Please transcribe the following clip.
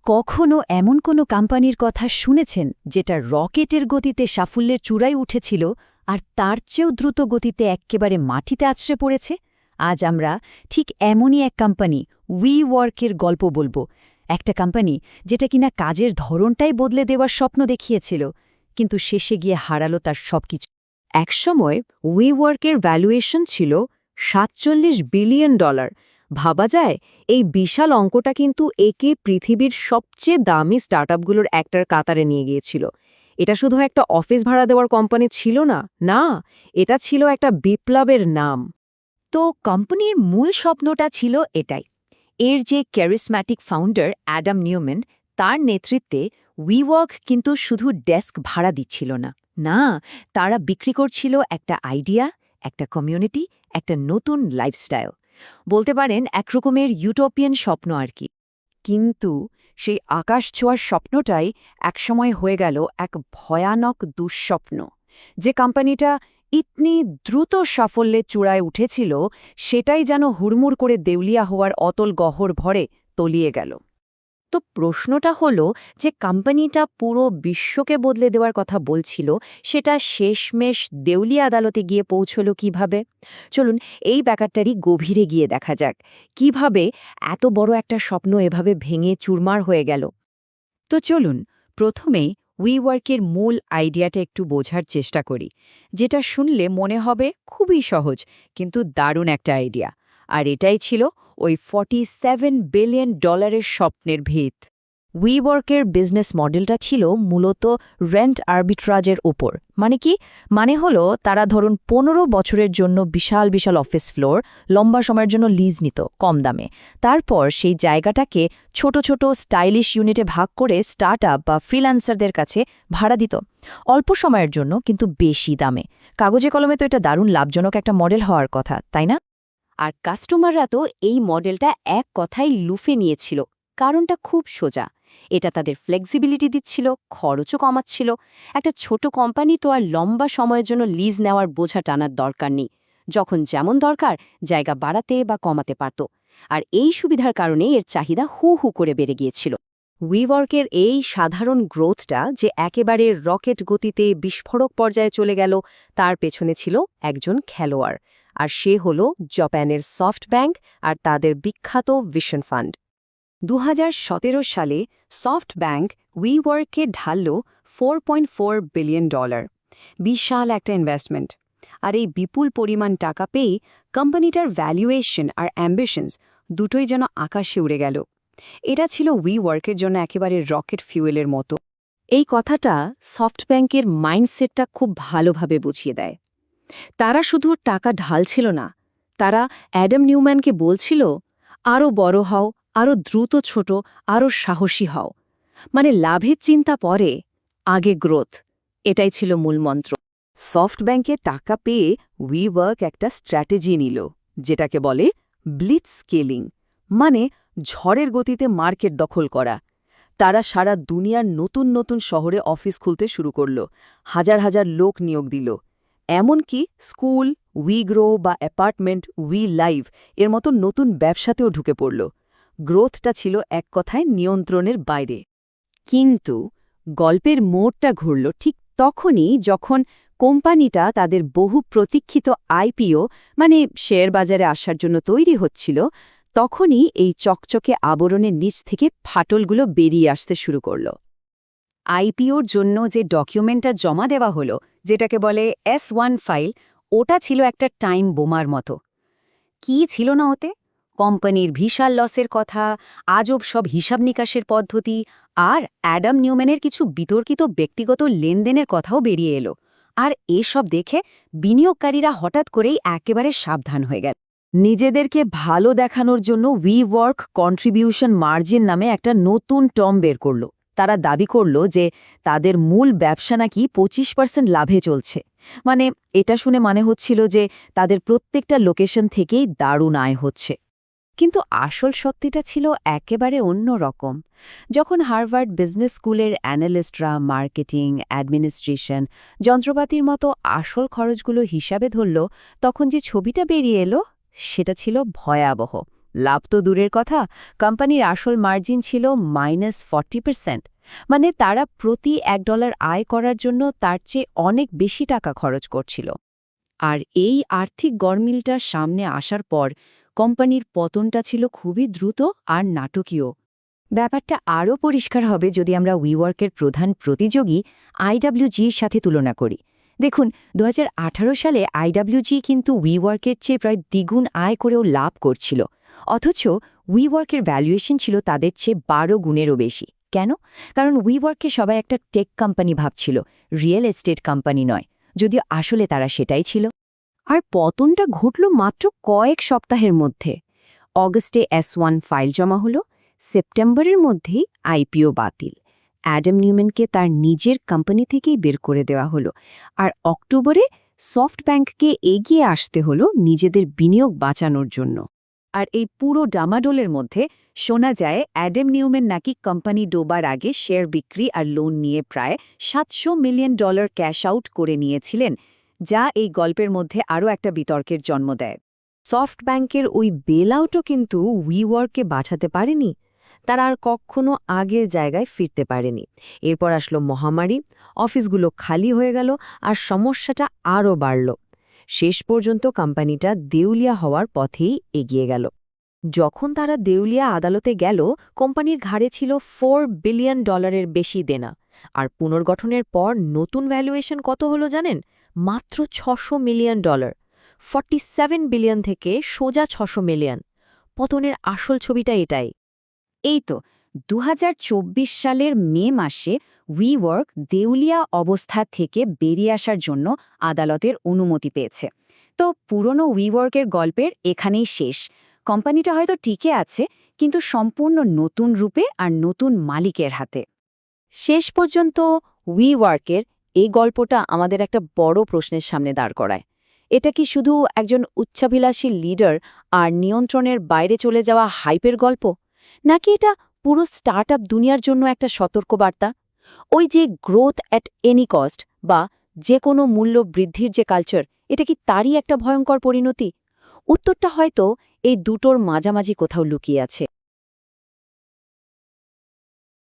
কখনো এমন কোনো কোম্পানির কথা শুনেছেন যেটা রকেটের গতিতে সাফল্যের চূড়ায় উঠেছিল আর তার চেয়েও দ্রুত গতিতে এক্কেবারে মাটিতে আছড়ে পড়েছে? আজ আমরা ঠিক এমনই এক কোম্পানি WeWork'ের গল্প বলবো। একটা কোম্পানি যেটা কিনা কাজের ধরনটাই বদলে দেওয়ার স্বপ্ন দেখিয়েছিল, কিন্তু শেষে গিয়ে হারালো তার সবকিছু। একসময় WeWork'ের ভ্যালুয়েশন ছিল $47 বিলিয়ন। ভাবা যায়, এই বিশাল অঙ্কটা কিন্তু একে পৃথিবীর সবচেয়ে দামি স্টার্টআপগুলোর একটার কাতারে নিয়ে গিয়েছিল। এটা শুধু একটা অফিস ভাড়া দেওয়ার কোম্পানি ছিল না, না, এটা ছিল একটা বিপ্লবের নাম। তো কোম্পানির মূল স্বপ্নটা ছিল এটাই। এর যে ক্যারিসম্যাটিক ফাউন্ডার অ্যাডাম নিউম্যান, তার নেতৃত্বে WeWork কিন্তু শুধু ডেস্ক ভাড়া দিচ্ছিল না, না, তারা বিক্রি করছিল একটা আইডিয়া, একটা কমিউনিটি, একটা নতুন লাইফস্টাইল। বলতে পারেন একরকমের ইউটোপিয়ান স্বপ্ন আর কি। কিন্তু সেই আকাশ ছোঁয়ার স্বপ্নটাই একসময় হয়ে গেল এক ভয়ানক দুঃস্বপ্ন। যে কোম্পানিটা ইতনি দ্রুত সাফল্যের চূড়ায় উঠেছিল, সেটাই যেন হুড়মুড় করে দেউলিয়া হওয়ার অতল গহ্বর ভরে তলিয়ে গেল। তো প্রশ্নটা হলো যে কোম্পানিটা পুরো বিশ্বকে বদলে দেওয়ার কথা বলছিল, সেটা শেষমেশ দেউলিয়া আদালতে গিয়ে পৌঁছল কিভাবে? চলুন এই ব্যাপারটারই গভীরে গিয়ে দেখা যাক কিভাবে এত বড় একটা স্বপ্ন এভাবে ভেঙে চুরমার হয়ে গেল। তো চলুন প্রথমে WeWork'ের মূল আইডিয়াটা একটু বোঝার চেষ্টা করি, যেটা শুনলে মনে হবে খুবই সহজ, কিন্তু দারুণ একটা আইডিয়া। আর এটাই ছিল ওই $47 বিলিয়ন স্বপ্নের ভিত। WeWork'ের বিজনেস মডেলটা ছিল মূলত রেন্ট আর্বিট্রাজের ওপর। মানে কি? মানে হলো তারা ধরুন 15 বছরের জন্য বিশাল বিশাল অফিস ফ্লোর লম্বা সময়ের জন্য লিজ নিত কম দামে। তারপর সেই জায়গাটাকে ছোট ছোট স্টাইলিশ ইউনিটে ভাগ করে স্টার্টআপ বা ফ্রিল্যান্সারদের কাছে ভাড়া দিত, অল্প সময়ের জন্য কিন্তু বেশি দামে। কাগজে কলমে তো এটা দারুণ লাভজনক একটা মডেল হওয়ার কথা, তাই না? আর কাস্টমাররা তো এই মডেলটা এক কথায় লুফে নিয়েছিল। কারণটা খুব সোজা, এটা তাদের ফ্লেক্সিবিলিটি দিচ্ছিল, খরচও কমাচ্ছিল। একটা ছোট কোম্পানি তো আর লম্বা সময়ের জন্য লিজ নেওয়ার বোঝা টানার দরকার নেই। যখন যেমন দরকার জায়গা বাড়াতে বা কমাতে পারত। আর এই সুবিধার কারণে এর চাহিদা হু হু করে বেড়ে গিয়েছিল। WeWork'ের এই সাধারণ গ্রোথটা যে একেবারে রকেট গতিতে বিস্ফোরক পর্যায়ে চলে গেল, তার পেছনে ছিল একজন খেলোয়াড়, আর সে হল জাপানের সফটব্যাংক আর তাদের বিখ্যাত ভিশন ফান্ড। 2017 সালে সফটব্যাংক WeWork'ে ঢালল $4.4 বিলিয়ন। বিশাল একটা ইনভেস্টমেন্ট। আর এই বিপুল পরিমাণ টাকা পেয়ে কোম্পানিটার ভ্যালুয়েশন আর অ্যাম্বিশনস দুটোই যেন আকাশে উড়ে গেল। এটা ছিল WeWork'ের জন্য একেবারে রকেট ফিউয়েলের মতো। এই কথাটা সফটব্যাংকের মাইন্ডসেটটা খুব ভালোভাবে বুঝিয়ে দেয়। তারা শুধু টাকা ঢালছিল না, তারা অ্যাডাম নিউম্যানকে বলছিল, আরও বড় হও, আরও দ্রুত ছোট, আরও সাহসী হও। মানে লাভের চিন্তা পরে, আগে গ্রোথ। এটাই ছিল মূলমন্ত্র। সফটব্যাংকে টাকা পেয়ে WeWork একটা স্ট্র্যাটেজি নিল, যেটাকে বলে ব্লিটজ স্কেলিং, মানে ঝড়ের গতিতে মার্কেট দখল করা। তারা সারা দুনিয়ার নতুন নতুন শহরে অফিস খুলতে শুরু করল, হাজার হাজার লোক নিয়োগ দিল। এমনকি স্কুল, WeGrow বা অ্যাপার্টমেন্ট WeLive এর মতো নতুন ব্যবসাতেও ঢুকে পড়ল। গ্রোথটা ছিল এক কথায় নিয়ন্ত্রণের বাইরে। কিন্তু গল্পের মোড়টা ঘুরল ঠিক তখনই, যখন কোম্পানিটা তাদের বহু প্রতীক্ষিত IPO মানে শেয়ার বাজারে আসার জন্য তৈরি হচ্ছিল। তখনই এই চকচকে আবরণের নিচ থেকে ফাটলগুলো বেরিয়ে আসতে শুরু করল। IPOর জন্য যে ডকুমেন্টটা জমা দেওয়া হলো, যেটাকে বলে S1 ফাইল, ওটা ছিল একটা টাইম বোমার মতো। কি ছিল না ওতে? কোম্পানির বিশাল লসের কথা, আজব সব হিসাব নিকাশের পদ্ধতি, আর অ্যাডাম নিউম্যানের কিছু বিতর্কিত ব্যক্তিগত লেনদেনের কথাও বেরিয়ে এলো। আর এসব দেখে বিনিয়োগকারীরা হঠাৎ করেই একেবারে সাবধান হয়ে গেল। নিজেদেরকে ভালো দেখানোর জন্য WeWork কন্ট্রিবিউশন মার্জিন নামে একটা নতুন টার্ম বের করল। তারা দাবি করল যে তাদের মূল ব্যবসা নাকি 25% লাভে চলছে। মানে এটা শুনে মনে হচ্ছিল যে তাদের প্রত্যেকটা লোকেশন থেকেই দারুণ আয় হচ্ছে। কিন্তু আসল সত্যিটা ছিল একেবারে অন্য রকম। যখন হার্ভার্ড বিজনেস স্কুলের অ্যানালিস্টরা মার্কেটিং, অ্যাডমিনিস্ট্রেশন, যন্ত্রপাতির মতো আসল খরচগুলো হিসাবে ধরল, তখন যে ছবিটা বেরিয়ে এলো সেটা ছিল ভয়াবহ। লাভ তো দূরের কথা, কোম্পানির আসল মার্জিন ছিল -40%। মানে তারা প্রতি $1 আয় করার জন্য তার চেয়ে অনেক বেশি টাকা খরচ করছিল। আর এই আর্থিক গরমিলটার সামনে আসার পর কোম্পানির পতনটা ছিল খুবই দ্রুত আর নাটকীয়। ব্যাপারটা আরও পরিষ্কার হবে যদি আমরা উইওয়ার্কের প্রধান প্রতিযোগী আইডব্লিউজির সাথে তুলনা করি। দেখুন, 2018 সালে আইডব্লিউজি কিন্তু উইওয়ার্কের চেয়ে প্রায় দ্বিগুণ আয় করেও লাভ করছিল, অথচ উইওয়ার্কের ভ্যালুয়েশন ছিল তাদের চেয়ে 12 গুণেরও বেশি। কেন? কারণ উইওয়ার্ককে সবাই একটা টেক কোম্পানি ভাবছিল, রিয়েল এস্টেট কোম্পানি নয়, যদিও আসলে তারা সেটাই ছিল। আর পতনটা ঘটল মাত্র কয়েক সপ্তাহের মধ্যে। অগস্টে S1 ফাইল জমা হলো, সেপ্টেম্বরের মধ্যেই আইপিও বাতিল, অ্যাডাম নিউম্যানকে তার নিজের কোম্পানি থেকেই বের করে দেওয়া হলো, আর অক্টোবরে সফটব্যাংককে এগিয়ে আসতে হলো নিজেদের বিনিয়োগ বাঁচানোর জন্য। আর এই পুরো ডামাডোলের মধ্যে শোনা যায় অ্যাডাম নিউম্যান নাকি কোম্পানি ডোবার আগে শেয়ার বিক্রি আর লোন নিয়ে প্রায় $700 মিলিয়ন ক্যাশ আউট করে নিয়েছিলেন, যা এই গল্পের মধ্যে আরও একটা বিতর্কের জন্ম দেয়। সফটব্যাংকের ওই বেলআউটও কিন্তু উইওয়ার্ককে বাঁচাতে পারেনি, তারা আর কখনো আগের জায়গায় ফিরতে পারেনি। এরপর আসলো মহামারী, অফিসগুলো খালি হয়ে গেল, আর সমস্যাটা আরও বাড়ল। শেষ পর্যন্ত কোম্পানিটা দেউলিয়া হওয়ার পথেই এগিয়ে গেল। যখন তারা দেউলিয়া আদালতে গেল, কোম্পানির ঘাড়ে ছিল $4 বিলিয়ন বেশি দেনা। আর পুনর্গঠনের পর নতুন ভ্যালুয়েশন কত হলো জানেন? মাত্র $600 মিলিয়ন। 47 বিলিয়ন থেকে সোজা 600 মিলিয়ন। পতনের আসল ছবিটা এটাই। এই তো 2024 সালের মে মাসে উইওয়ার্ক দেউলিয়া অবস্থা থেকে বেরিয়ে আসার জন্য আদালতের অনুমতি পেয়েছে। তো পুরনো উইওয়ার্কের গল্পের এখানেই শেষ। কোম্পানিটা হয়তো টিকে আছে, কিন্তু সম্পূর্ণ নতুন রূপে আর নতুন মালিকের হাতে। শেষ পর্যন্ত উইওয়ার্কের এই গল্পটা আমাদের একটা বড় প্রশ্নের সামনে দাঁড় করায়। এটা কি শুধু একজন উচ্চাভিলাষী লিডার আর নিয়ন্ত্রণের বাইরে চলে যাওয়া হাইপের গল্প, নাকি এটা পুরো স্টার্টআপ দুনিয়ার জন্য একটা সতর্কবার্তা? ওই যে গ্রোথ অ্যাট এনি কস্ট বা যে কোনো মূল্য বৃদ্ধির যে কালচার, এটা কি তারই একটা ভয়ঙ্কর পরিণতি? উত্তরটা হয়তো এই দুটোর মাঝামাঝি কোথাও লুকিয়ে আছে।